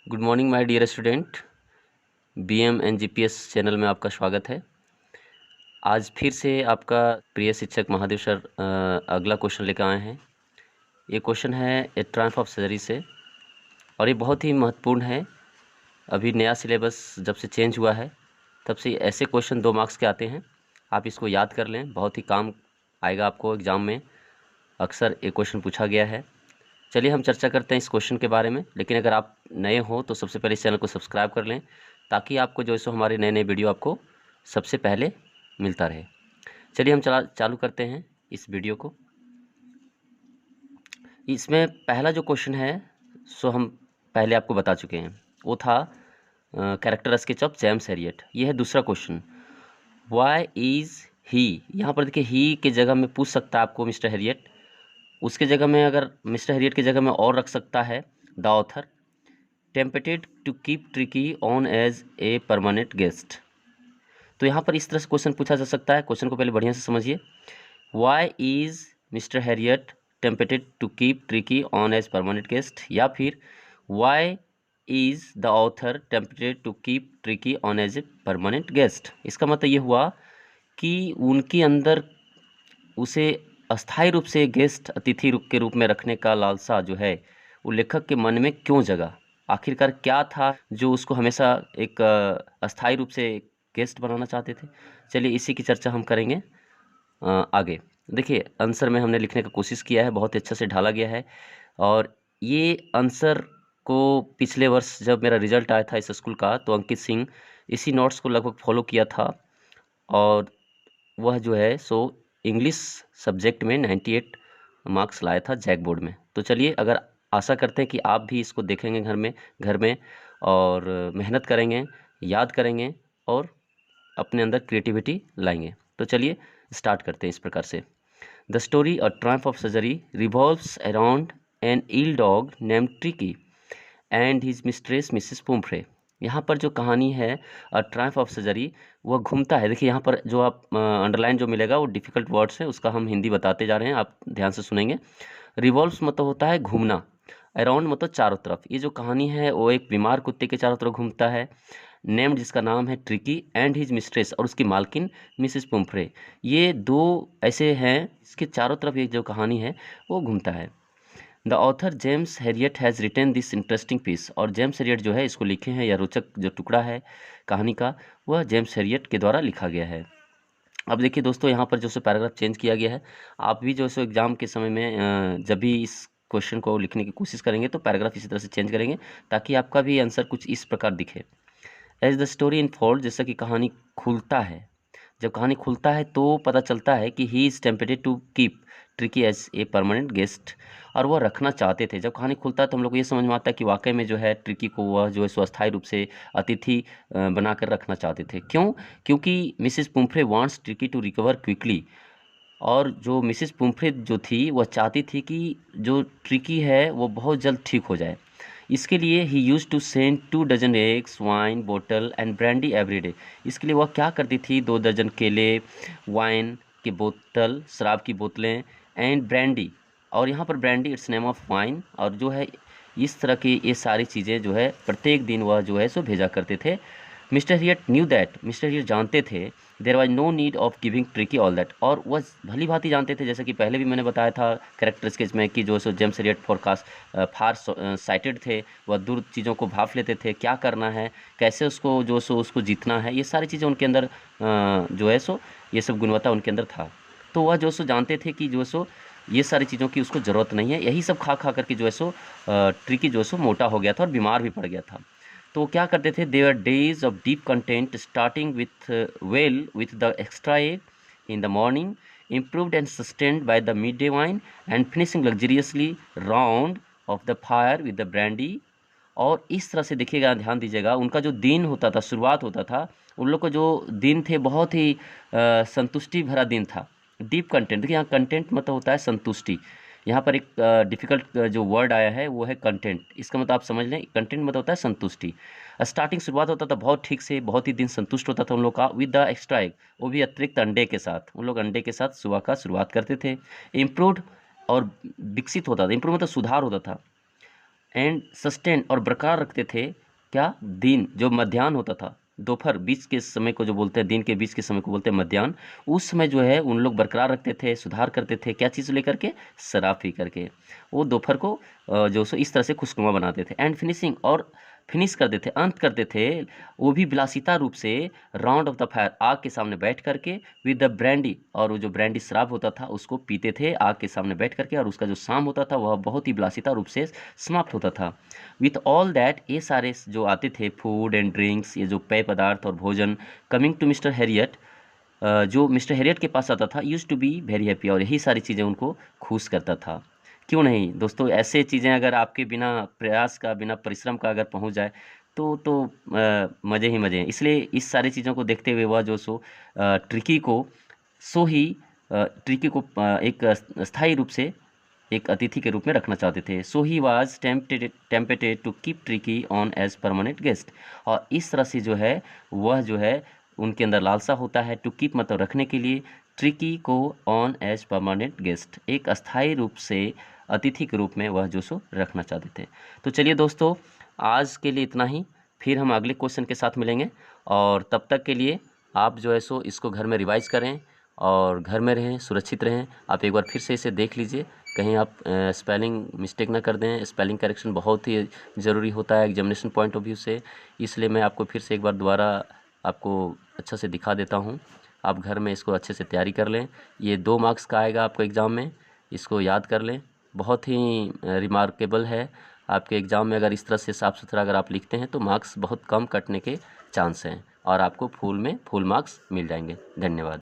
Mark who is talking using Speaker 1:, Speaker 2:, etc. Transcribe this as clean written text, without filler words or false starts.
Speaker 1: Good morning my dear student. BM and GPS channel में आपका स्वागत है। आज फिर से आपका प्रिय शिक्षक महादेव सर अगला क्वेश्चन लेकर आए हैं। ये क्वेश्चन है ए ट्रायम्फ ऑफ सर्जरी से और ये बहुत ही महत्वपूर्ण है। अभी नया सिलेबस जब से चेंज हुआ है तब से ऐसे क्वेश्चन 2 मार्क्स के आते हैं। आप इसको याद कर लें, बहुत ही काम आएगा आपको एग्ज़ाम में। अक्सर ये क्वेश्चन पूछा गया है। चलिए हम चर्चा करते हैं इस क्वेश्चन के बारे में। लेकिन अगर आप नए हो तो सबसे पहले इस चैनल को सब्सक्राइब कर लें ताकि आपको जो है सो हमारे नए नए वीडियो आपको सबसे पहले मिलता रहे। चलिए हम चालू करते हैं इस वीडियो को। इसमें पहला जो क्वेश्चन है सो हम पहले आपको बता चुके हैं, वो था character sketch of James Harriet. ये है दूसरा क्वेश्चन, वाई इज़ ही। यहाँ पर देखिए ही के जगह में पूछ सकता है आपको मिस्टर हैरियट, उसके जगह में अगर मिस्टर हैरियट की जगह में और रख सकता है the author tempted to keep tricky on as a permanent guest. तो यहाँ पर इस तरह से क्वेश्चन पूछा जा सकता है। क्वेश्चन को पहले बढ़िया से समझिए। Why is mister Herriot tempted to keep tricky on as permanent guest, या फिर why is the author tempted to keep tricky on as a permanent guest. इसका मतलब ये हुआ कि उनके अंदर उसे अस्थायी रूप से गेस्ट अतिथि रूप के रूप में रखने का लालसा जो है वो लेखक के मन में क्यों जगा, आखिरकार क्या था जो उसको हमेशा एक अस्थायी रूप से गेस्ट बनाना चाहते थे। चलिए इसी की चर्चा हम करेंगे आगे। देखिए आंसर में हमने लिखने का कोशिश किया है, बहुत ही अच्छा से ढाला गया है। और ये आंसर को पिछले वर्ष जब मेरा रिजल्ट आया था इस स्कूल का तो अंकित सिंह इसी नोट्स को लगभग फॉलो किया था और वह जो है सो इंग्लिश सब्जेक्ट में 98 मार्क्स लाया था जैक बोर्ड में। तो चलिए अगर आशा करते हैं कि आप भी इसको देखेंगे घर में और मेहनत करेंगे, याद करेंगे और अपने अंदर क्रिएटिविटी लाएंगे। तो चलिए स्टार्ट करते हैं इस प्रकार से। The story a triumph of surgery revolves around an ill dog named Tricky and his mistress Mrs Pumphrey. यहाँ पर जो कहानी है ट्रायम्फ ऑफ सर्जरी वह घूमता है। देखिए यहाँ पर जो आप अंडरलाइन जो मिलेगा वो डिफ़िकल्ट वर्ड्स है, उसका हम हिंदी बताते जा रहे हैं, आप ध्यान से सुनेंगे। रिवॉल्व्स मतलब होता है घूमना, अराउंड मतलब चारों तरफ। ये जो कहानी है वो एक बीमार कुत्ते के चारों तरफ घूमता है, नेम्ड जिसका नाम है ट्रिकी एंड हिज मिस्ट्रेस और उसकी मालकिन मिसेस पुम्फ्रे। ये दो ऐसे हैं इसके चारों तरफ ये जो कहानी है वो घूमता है। The author James Herriot has written this interesting piece. और जेम्स हैरियट जो है इसको लिखे हैं, या रोचक जो टुकड़ा है कहानी का वह जेम्स हैरियट के द्वारा लिखा गया है। अब देखिए दोस्तों यहाँ पर जो सो पैराग्राफ चेंज किया गया है। आप भी जो सो एग्ज़ाम के समय में जब भी इस क्वेश्चन को लिखने की कोशिश करेंगे तो पैराग्राफ इसी तरह से चेंज करेंगे ताकि आपका भी आंसर कुछ इस प्रकार दिखे। एज द स्टोरी इनफोल्ड, जैसा कि कहानी खुलता है, जब कहानी खुलता है तो पता चलता है कि he is tempted to keep Tricki as a permanent guest, और वह रखना चाहते थे। जब कहानी खुलता है तो हम लोग को ये समझ में आता है कि वाकई में जो है ट्रिकी को वह जो है स्वास्थाई रूप से अतिथि बनाकर रखना चाहते थे। क्यों? क्योंकि Mrs Pumphrey wants Tricky to recover quickly. और जो मिसिस पुम्फ्रे जो थी वह चाहती थी कि जो ट्रिकी है वो बहुत जल्द ठीक हो जाए। इसके लिए he use to send 2 dozen eggs, wine बोतल एंड ब्रांडी एवरी डे। इसके लिए वह क्या करती थी, 2 दर्जन केले, वाइन की बोतल, शराब की बोतलें एंड ब्रांडी। और यहाँ पर brandy it's name of wine, और जो है इस तरह की ये सारी चीज़ें जो है प्रत्येक दिन वह जो है सो भेजा करते थे। Mister Herriot knew that, mister Herriot जानते थे there was no need of giving Tricki all that. और वह भली भांति जानते थे, जैसे कि पहले भी मैंने बताया था कैरेक्टर स्केच में, कि जो सो जेम्स हियट फोरकास्ट फार साइटेड थे, वह दूर चीज़ों को भाप लेते थे, क्या करना है, कैसे उसको जो सो उसको जीतना है, ये सारी चीज़ें उनके अंदर जो है सो ये सब गुणवत्ता उनके अंदर था। तो वह जो सो जानते थे कि जो सो ये सारी चीज़ों की उसको ज़रूरत नहीं है। यही सब खा खा करके जो है सो ट्रिकी जो सो मोटा हो गया था और बीमार भी पड़ गया था। तो वो क्या करते थे, they were days of deep content starting with well with the extra egg in the morning, improved and sustained by the midday wine, and finishing luxuriously round of the fire with the brandy। और इस तरह से देखिएगा, ध्यान दीजिएगा, उनका जो दिन होता था, शुरुआत होता था, उन लोग को जो दिन थे बहुत ही संतुष्टि भरा दिन था। डीप कंटेंट, देखिए यहाँ कंटेंट मतलब होता है संतुष्टि। यहाँ पर एक डिफ़िकल्ट जो वर्ड आया है वो है कंटेंट। इसका मतलब आप समझ लें, कंटेंट मतलब होता है संतुष्टि। स्टार्टिंग शुरुआत होता था बहुत ठीक से, बहुत ही दिन संतुष्ट होता था उन लोग का, विद द एक्स्ट्रा एग, वो भी अतिरिक्त अंडे के साथ। उन लोग अंडे के साथ सुबह का शुरुआत करते थे। इम्प्रूव्ड और विकसित होता था, इम्प्रूव मतलब सुधार होता था, एंड सस्टेन और बरकरार रखते थे क्या, दिन जो मध्याह्न होता था, दोपहर बीच के समय को जो बोलते हैं, दिन के बीच के समय को बोलते हैं मध्याह्न, उस समय जो है उन लोग बरकरार रखते थे, सुधार करते थे, क्या चीज़ लेकर के, शराब पी करके। वो दोपहर को जो सो इस तरह से खुशनुमा बनाते थे। एंड फिनिशिंग, और फिनिश कर देते, अंत करते थे, वो भी विलासिता रूप से, राउंड ऑफ द फायर, आग के सामने बैठ करके, विद द ब्रांडी, और वो जो ब्रांडी शराब होता था उसको पीते थे आग के सामने बैठ करके, और उसका जो शाम होता था वह बहुत ही विलासिता रूप से समाप्त होता था। विथ ऑल दैट, ये सारे जो आते थे फूड एंड ड्रिंक्स, ये जो पेय पदार्थ और भोजन, कमिंग टू मिस्टर हैरियट, जो मिस्टर हैरियट के पास आता था, use to be very happy, और यही सारी चीज़ें उनको खुश करता था। क्यों नहीं दोस्तों, ऐसे चीज़ें अगर आपके बिना प्रयास का, बिना परिश्रम का अगर पहुंच जाए तो मज़े ही मज़े हैं। इसलिए इस सारी चीज़ों को देखते हुए वह जो सो ट्रिकी को एक स्थायी रूप से एक अतिथि के रूप में रखना चाहते थे। So he was tempted to keep tricky on as permanent guest, और इस तरह से जो है वह जो है उनके अंदर लालसा होता है, टू कीप मतलब रखने के लिए, ट्रिकी को ऑन एज परमानेंट गेस्ट, एक अस्थायी रूप से अतिथि के रूप में वह जो सो रखना चाहते थे। तो चलिए दोस्तों, आज के लिए इतना ही, फिर हम अगले क्वेश्चन के साथ मिलेंगे, और तब तक के लिए आप जो है सो इसको घर में रिवाइज करें और घर में रहें, सुरक्षित रहें। आप एक बार फिर से इसे देख लीजिए, कहीं आप स्पेलिंग मिस्टेक ना कर दें। स्पेलिंग करेक्शन बहुत ही ज़रूरी होता है एग्जामिनेशन पॉइंट ऑफ व्यू से, इसलिए मैं आपको फिर से एक बार दोबारा आपको अच्छा से दिखा देता हूँ। आप घर में इसको अच्छे से तैयारी कर लें। ये 2 मार्क्स का आएगा आपको एग्ज़ाम में, इसको याद कर लें। बहुत ही रिमार्केबल है आपके एग्ज़ाम में, अगर इस तरह से साफ़ सुथरा अगर आप लिखते हैं तो मार्क्स बहुत कम कटने के चांस हैं, और आपको फुल मार्क्स मिल जाएंगे। धन्यवाद।